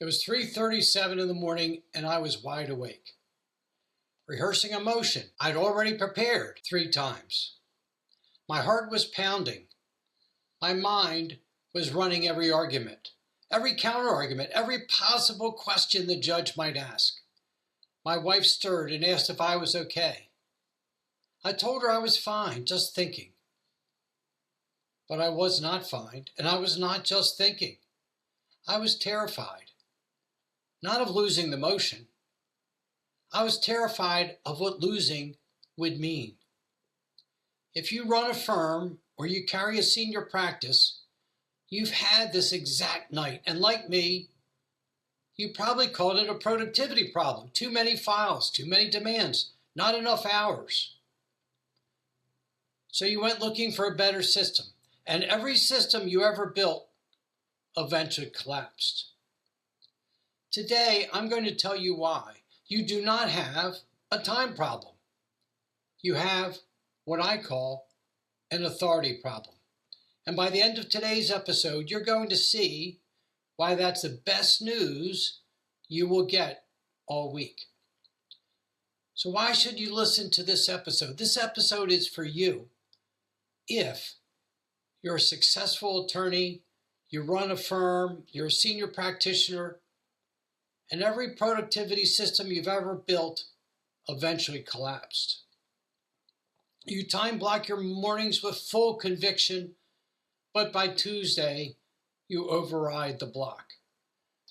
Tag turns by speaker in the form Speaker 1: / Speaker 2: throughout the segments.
Speaker 1: It was 3:37 in the morning and I was wide awake, rehearsing a motion I'd already prepared 3 times. My heart was pounding. My mind was running every argument, every counter-argument, every possible question the judge might ask. My wife stirred and asked if I was okay. I told her I was fine, just thinking. But I was not fine, and I was not just thinking. I was terrified, not of losing the motion. I was terrified of what losing would mean. If you run a firm or you carry a senior practice, you've had this exact night, and like me, you probably called it a productivity problem. Too many files, too many demands, not enough hours. So you went looking for a better system, and every system you ever built eventually collapsed. Today, I'm going to tell you why. You do not have a time problem. You have what I call an authority problem. And by the end of today's episode, you're going to see why that's the best news you will get all week. So why should you listen to this episode? This episode is for you. If you're a successful attorney, you run a firm, you're a senior practitioner, and every productivity system you've ever built eventually collapsed. You time block your mornings with full conviction, but by Tuesday, you override the block.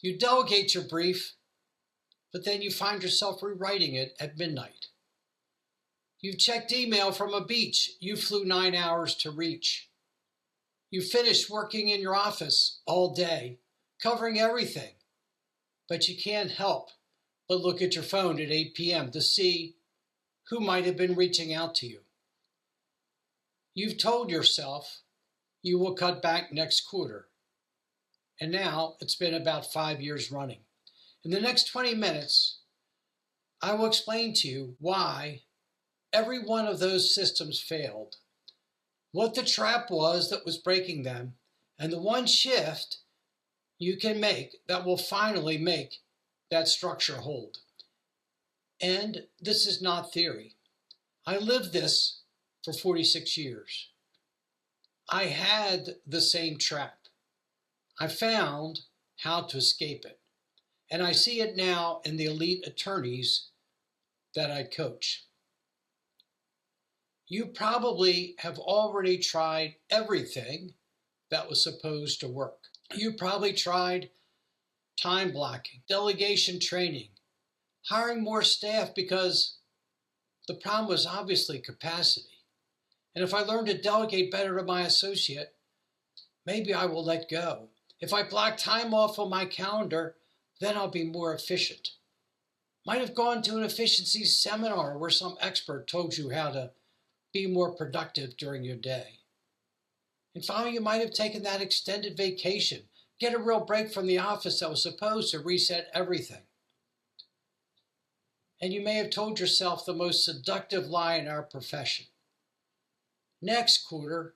Speaker 1: You delegate your brief, but then you find yourself rewriting it at midnight. You've checked email from a beach you flew 9 hours to reach. You finished working in your office all day, covering everything, but you can't help but look at your phone at 8 p.m. to see who might have been reaching out to you. You've told yourself you will cut back next quarter, and now it's been about 5 years running. In the next 20 minutes, I will explain to you why every one of those systems failed, what the trap was that was breaking them, and the one shift you can make that will finally make that structure hold. And this is not theory. I lived this for 46 years. I had the same trap. I found how to escape it. And I see it now in the elite attorneys that I coach. You probably have already tried everything that was supposed to work. You probably tried time blocking, delegation training, hiring more staff because the problem was obviously capacity. And if I learn to delegate better to my associate, maybe I will let go. If I block time off on my calendar, then I'll be more efficient. Might have gone to an efficiency seminar where some expert told you how to be more productive during your day. And finally, you might have taken that extended vacation, get a real break from the office that was supposed to reset everything. And you may have told yourself the most seductive lie in our profession. Next quarter,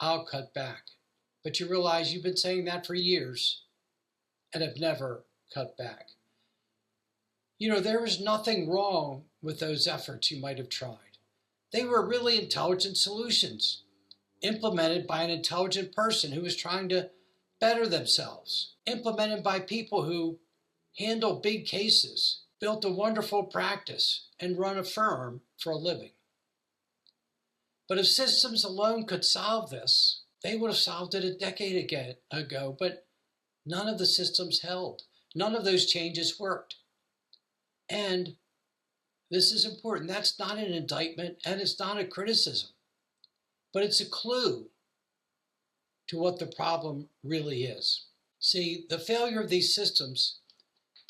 Speaker 1: I'll cut back. But you realize you've been saying that for years and have never cut back. There was nothing wrong with those efforts you might have tried. They were really intelligent solutions, implemented by an intelligent person who was trying to better themselves, implemented by people who handle big cases, built a wonderful practice, and run a firm for a living. But if systems alone could solve this, they would have solved it a decade ago, but none of the systems held. None of those changes worked. And this is important. That's not an indictment, and it's not a criticism, but it's a clue to what the problem really is. See, the failure of these systems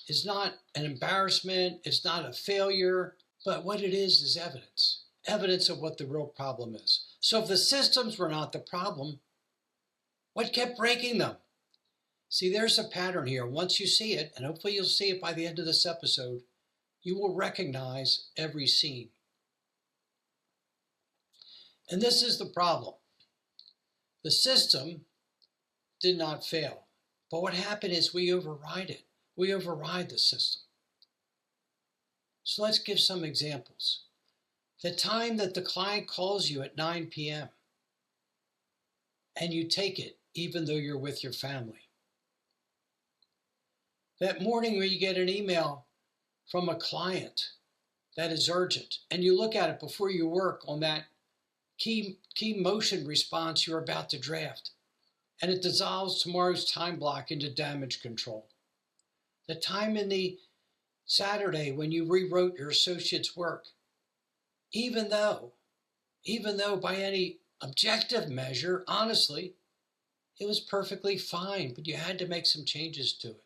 Speaker 1: is not an embarrassment, it's not a failure, but what it is evidence of what the real problem is. So if the systems were not the problem, what kept breaking them? See, there's a pattern here. Once you see it, and hopefully you'll see it by the end of this episode, you will recognize every scene. And this is the problem. The system did not fail. But what happened is we override it. We override the system. So let's give some examples. The time that the client calls you at 9 p.m. and you take it even though you're with your family. That morning where you get an email from a client that is urgent and you look at it before you work on that key motion response you're about to draft, and it dissolves tomorrow's time block into damage control. The time in the Saturday when you rewrote your associate's work, even though by any objective measure, honestly, it was perfectly fine, but you had to make some changes to it.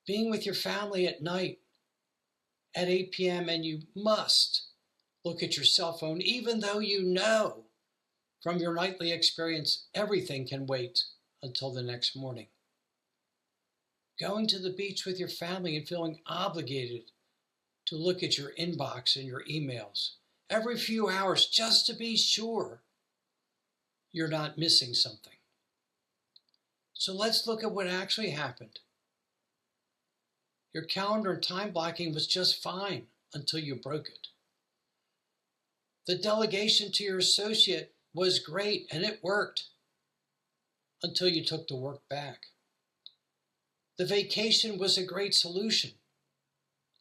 Speaker 1: Being with your family at night at 8 p.m. and you must look at your cell phone, even though you know from your nightly experience everything can wait until the next morning. Going to the beach with your family and feeling obligated to look at your inbox and your emails every few hours just to be sure you're not missing something. So let's look at what actually happened. Your calendar and time blocking was just fine until you broke it. The delegation to your associate was great and it worked until you took the work back. The vacation was a great solution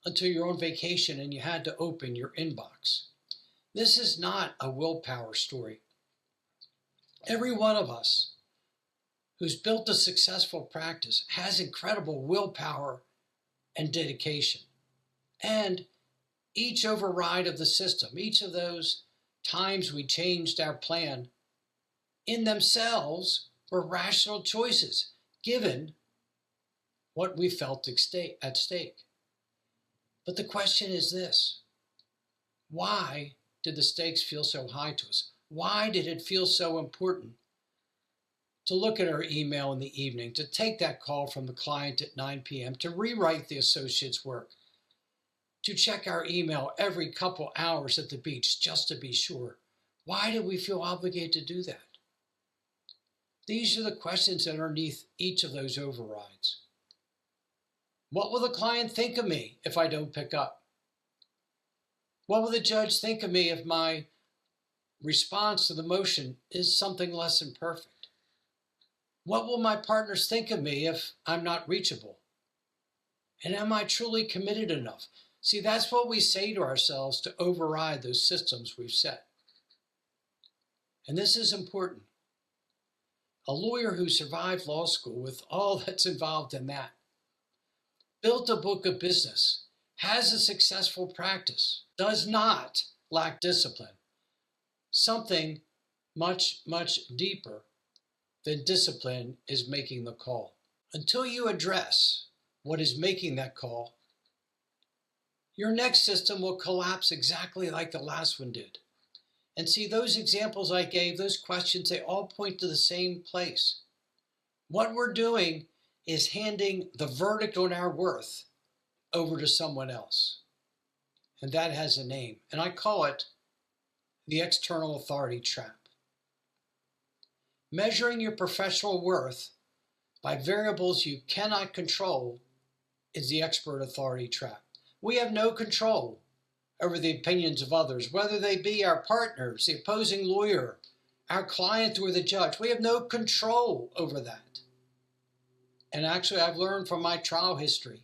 Speaker 1: until you're on vacation and you had to open your inbox. This is not a willpower story. Every one of us who's built a successful practice has incredible willpower and dedication. And each override of the system, each of those times we changed our plan, in themselves were rational choices, given what we felt at stake. But the question is this: why did the stakes feel so high to us? Why did it feel so important to look at our email in the evening, to take that call from the client at 9 p.m., to rewrite the associate's work, to check our email every couple hours at the beach just to be sure? Why did we feel obligated to do that? These are the questions that are underneath each of those overrides. What will the client think of me if I don't pick up? What will the judge think of me if my response to the motion is something less than perfect? What will my partners think of me if I'm not reachable? And am I truly committed enough? See, that's what we say to ourselves to override those systems we've set. And this is important. A lawyer who survived law school with all that's involved in that, built a book of business, has a successful practice, does not lack discipline. Something much, much deeper than discipline is making the call. Until you address what is making that call, your next system will collapse exactly like the last one did. And see, those examples I gave, those questions, they all point to the same place. What we're doing is handing the verdict on our worth over to someone else. And that has a name. And I call it the external authority trap. Measuring your professional worth by variables you cannot control is the expert authority trap. We have no control over the opinions of others, whether they be our partners, the opposing lawyer, our client, or the judge. We have no control over that. And actually, I've learned from my trial history,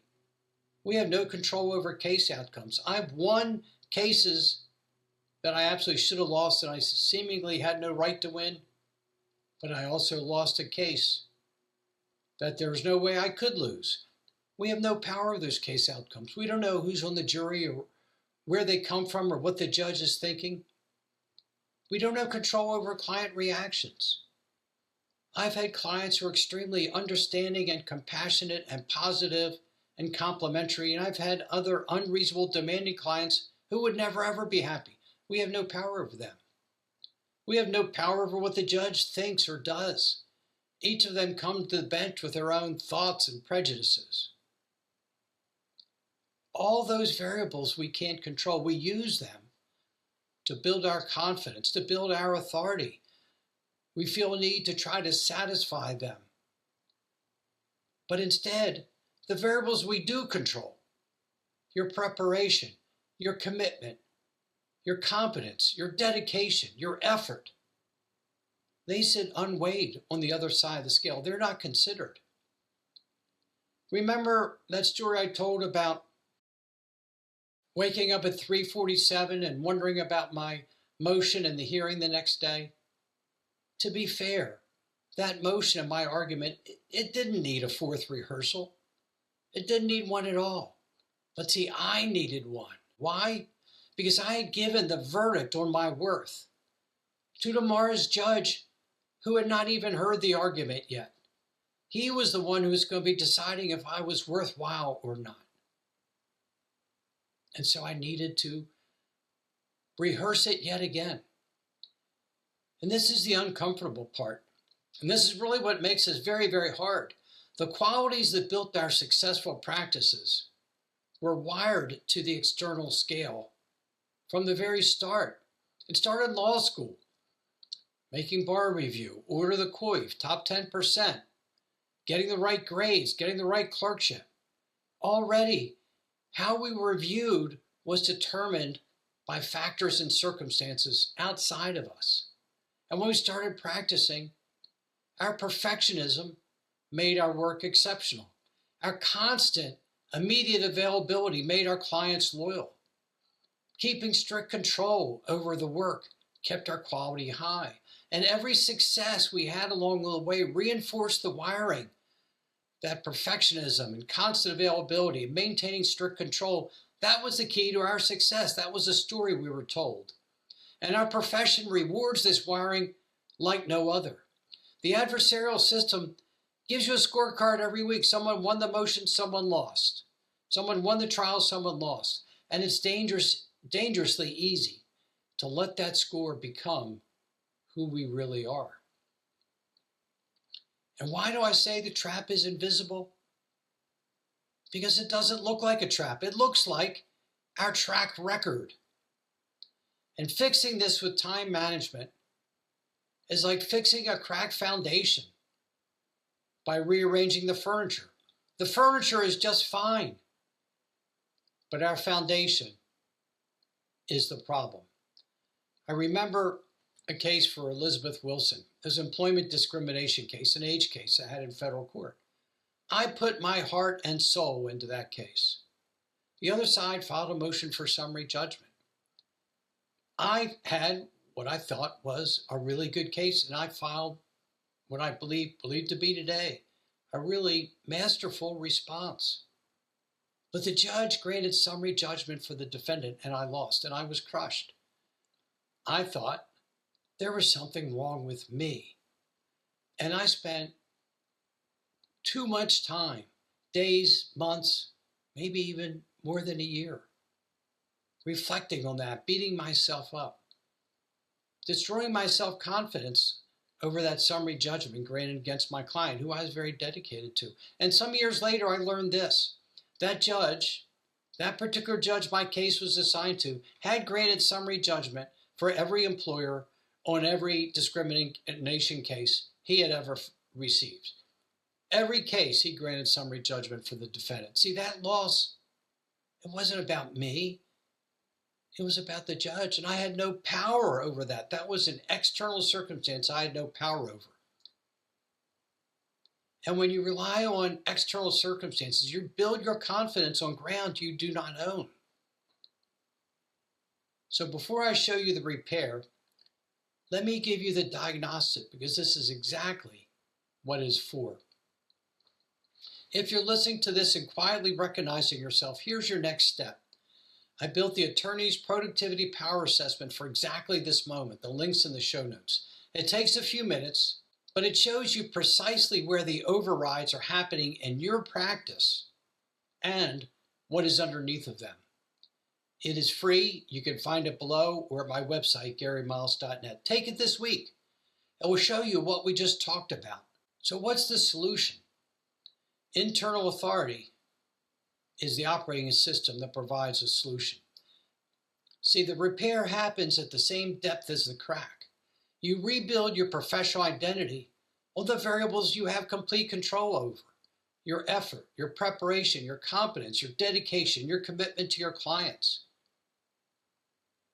Speaker 1: we have no control over case outcomes. I've won cases that I absolutely should have lost and I seemingly had no right to win, but I also lost a case that there was no way I could lose. We have no power of those case outcomes. We don't know who's on the jury or where they come from or what the judge is thinking. We don't have control over client reactions. I've had clients who are extremely understanding and compassionate and positive and complimentary, and I've had other unreasonable, demanding clients who would never, ever be happy. We have no power over them. We have no power over what the judge thinks or does. Each of them come to the bench with their own thoughts and prejudices. All those variables we can't control. We use them to build our confidence, to build our authority. We feel a need to try to satisfy them but instead the variables we do control, your preparation, your commitment, your competence, your dedication, your effort, they sit unweighed on the other side of the scale. They're not considered. Remember that story I told about waking up at 3:47 and wondering about my motion in the hearing the next day? To be fair, that motion in my argument, it didn't need a fourth rehearsal. It didn't need one at all. But see, I needed one. Why? Because I had given the verdict on my worth to tomorrow's judge who had not even heard the argument yet. He was the one who was going to be deciding if I was worthwhile or not. And so I needed to rehearse it yet again. And this is the uncomfortable part. And this is really what makes this very, very hard. The qualities that built our successful practices were wired to the external scale from the very start. It started in law school, making bar review, order the coif, top 10%, getting the right grades, getting the right clerkship. Already, how we were viewed was determined by factors and circumstances outside of us. And when we started practicing, our perfectionism made our work exceptional. Our constant, immediate availability made our clients loyal. Keeping strict control over the work kept our quality high. And every success we had along the way reinforced the wiring that perfectionism and constant availability and maintaining strict control, that was the key to our success. That was the story we were told. And our profession rewards this wiring like no other. The adversarial system gives you a scorecard every week. Someone won the motion, someone lost. Someone won the trial, someone lost. And it's dangerously easy to let that score become who we really are. And why do I say the trap is invisible? Because it doesn't look like a trap. It looks like our track record. And fixing this with time management is like fixing a cracked foundation by rearranging the furniture. The furniture is just fine, but our foundation is the problem. I remember a case for Elizabeth Wilson. It was an employment discrimination case, an age case I had in federal court. I put my heart and soul into that case. The other side filed a motion for summary judgment. I had what I thought was a really good case, and I filed what I believe to be today a really masterful response. But the judge granted summary judgment for the defendant, and I lost, and I was crushed. I thought there was something wrong with me. And I spent too much time, days, months, maybe even more than a year, reflecting on that, beating myself up, destroying my self-confidence over that summary judgment granted against my client, who I was very dedicated to. And some years later, I learned this. That judge, that particular judge my case was assigned to, had granted summary judgment for every employer on every discrimination case he had ever received. Every case he granted summary judgment for the defendant. See, that loss, it wasn't about me. It was about the judge, and I had no power over that. That was an external circumstance I had no power over. And when you rely on external circumstances, you build your confidence on ground you do not own. So before I show you the repair, let me give you the diagnostic, because this is exactly what it's for. If you're listening to this and quietly recognizing yourself, here's your next step. I built the attorney's productivity power assessment for exactly this moment. The link's in the show notes. It takes a few minutes, but it shows you precisely where the overrides are happening in your practice and what is underneath of them. It is free. You can find it below or at my website, GaryMiles.net. Take it this week. It will show you what we just talked about. So what's the solution? Internal authority is the operating system that provides a solution. See, the repair happens at the same depth as the crack. You rebuild your professional identity on the variables you have complete control over. your effort, your preparation, your competence, your dedication, your commitment to your clients,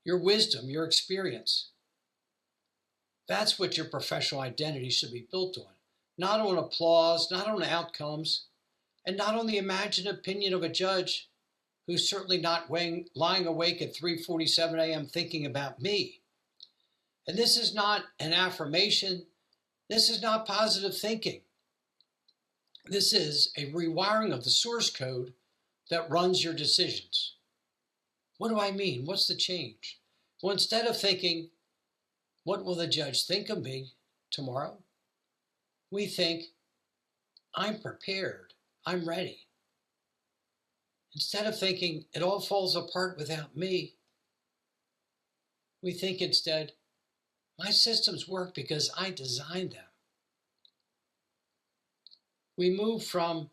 Speaker 1: your wisdom, your experience. That's what your professional identity should be built on. Not on applause, not on outcomes, and not on the imagined opinion of a judge who's certainly not lying awake at 3:47 a.m. thinking about me. And this is not an affirmation. This is not positive thinking. This is a rewiring of the source code that runs your decisions. What do I mean? What's the change? Well, instead of thinking, what will the judge think of me tomorrow? We think, I'm prepared. I'm ready. Instead of thinking, it all falls apart without me, we think instead, my systems work because I designed them. We move from,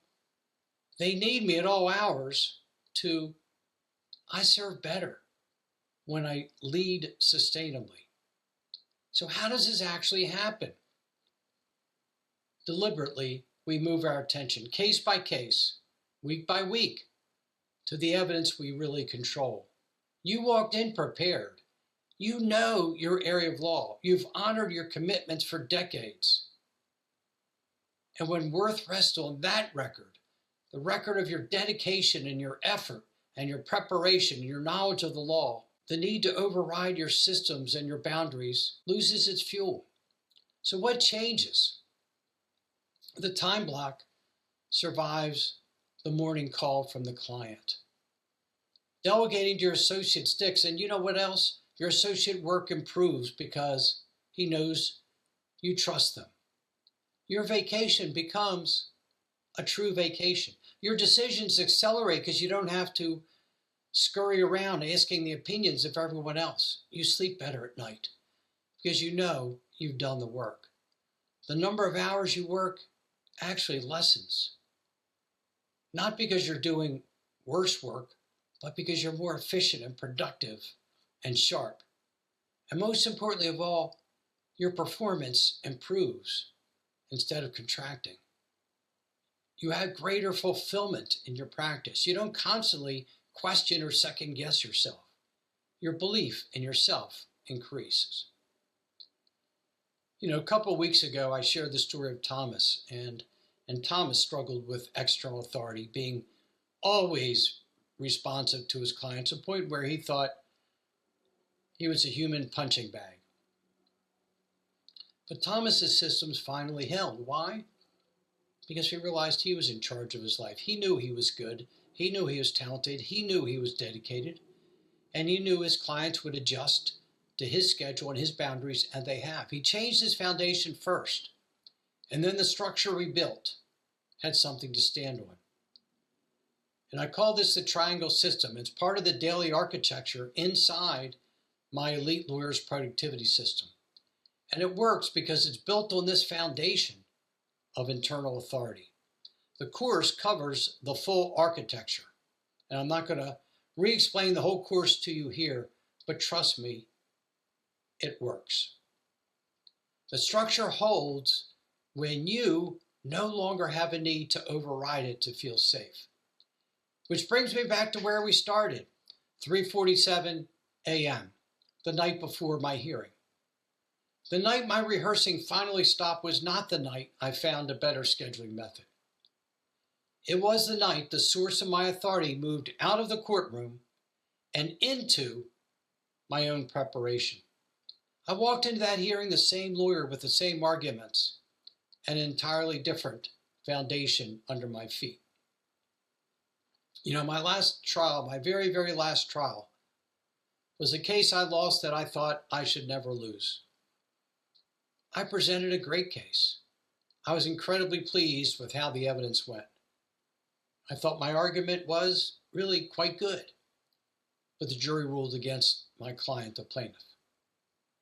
Speaker 1: they need me at all hours, to, I serve better when I lead sustainably. So how does this actually happen? Deliberately, we move our attention case by case, week by week, to the evidence we really control. You walked in prepared. You know your area of law. You've honored your commitments for decades. And when worth rests on that record, the record of your dedication and your effort and your preparation, your knowledge of the law, the need to override your systems and your boundaries loses its fuel. So what changes? The time block survives the morning call from the client. Delegating to your associate sticks, and you know what else? Your associate work improves because he knows you trust them. Your vacation becomes a true vacation. Your decisions accelerate because you don't have to scurry around asking the opinions of everyone else. You sleep better at night because you know you've done the work. The number of hours you work actually lessens. Not because you're doing worse work, but because you're more efficient and productive and sharp. And most importantly of all, your performance improves instead of contracting. You have greater fulfillment in your practice. You don't constantly question or second guess yourself. Your belief in yourself increases. You know, a couple of weeks ago, I shared the story of Thomas, and Thomas struggled with external authority, being always responsive to his clients, to a point where he thought he was a human punching bag. But Thomas's systems finally held. Why? Because he realized he was in charge of his life. He knew he was good. He knew he was talented. He knew he was dedicated. And he knew his clients would adjust to his schedule and his boundaries, and they have. He changed his foundation first, and then the structure we built had something to stand on. And I call this the triangle system. It's part of the daily architecture inside my elite lawyer's productivity system. And it works because it's built on this foundation of internal authority. The course covers the full architecture. And I'm not going to re-explain the whole course to you here, but trust me, it works. The structure holds when you no longer have a need to override it to feel safe. Which brings me back to where we started, 3:47 a.m., the night before my hearing. The night my rehearsing finally stopped was not the night I found a better scheduling method. It was the night the source of my authority moved out of the courtroom and into my own preparation. I walked into that hearing the same lawyer with the same arguments, an entirely different foundation under my feet. You know, my last trial, my very, very last trial, was a case I lost that I thought I should never lose. I presented a great case. I was incredibly pleased with how the evidence went. I thought my argument was really quite good, but the jury ruled against my client, the plaintiff.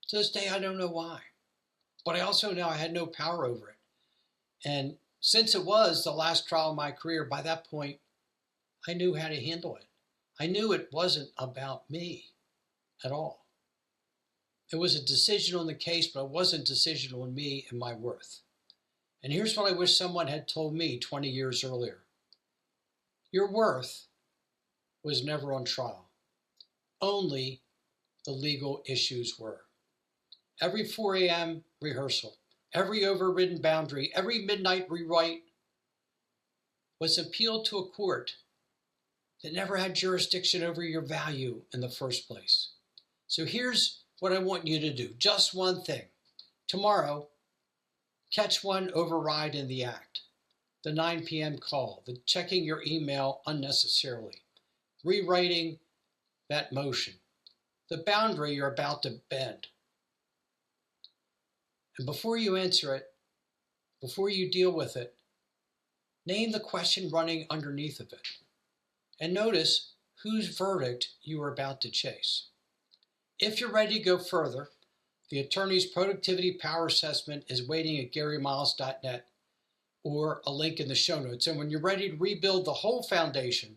Speaker 1: To this day, I don't know why, but I also know I had no power over it. And since it was the last trial of my career, by that point, I knew how to handle it. I knew it wasn't about me at all. It was a decision on the case, but it wasn't a decision on me and my worth. And here's what I wish someone had told me 20 years earlier. Your worth was never on trial. Only the legal issues were. Every 4 a.m. rehearsal, every overridden boundary, every midnight rewrite was appealed to a court that never had jurisdiction over your value in the first place. So here's what I want you to do. Just one thing. Tomorrow, catch one override in the act. The 9 p.m. call, the checking your email unnecessarily, rewriting that motion, the boundary you're about to bend. And before you answer it, before you deal with it, name the question running underneath of it. And notice whose verdict you are about to chase. If you're ready to go further, the attorney's productivity power assessment is waiting at GaryMiles.net or a link in the show notes. And when you're ready to rebuild the whole foundation,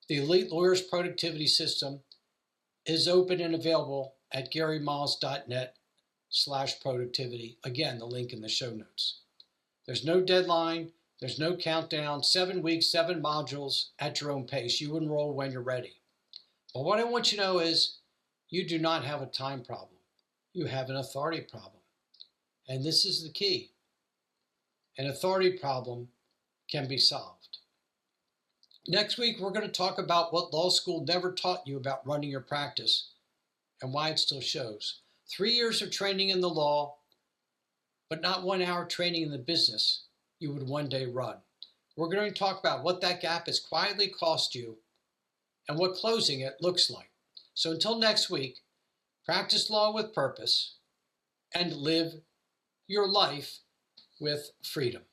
Speaker 1: the Elite Lawyers Productivity System is open and available at GaryMiles.net/productivity. Again, the link in the show notes. There's no deadline. There's no countdown. 7 weeks, 7 modules at your own pace. You enroll when you're ready. But what I want you to know is you do not have a time problem. You have an authority problem. And this is the key. An authority problem can be solved. Next week, we're going to talk about what law school never taught you about running your practice and why it still shows. 3 years of training in the law, but not 1 hour training in the business you would one day run. We're going to talk about what that gap has quietly cost you and what closing it looks like. So until next week, practice law with purpose and live your life with freedom.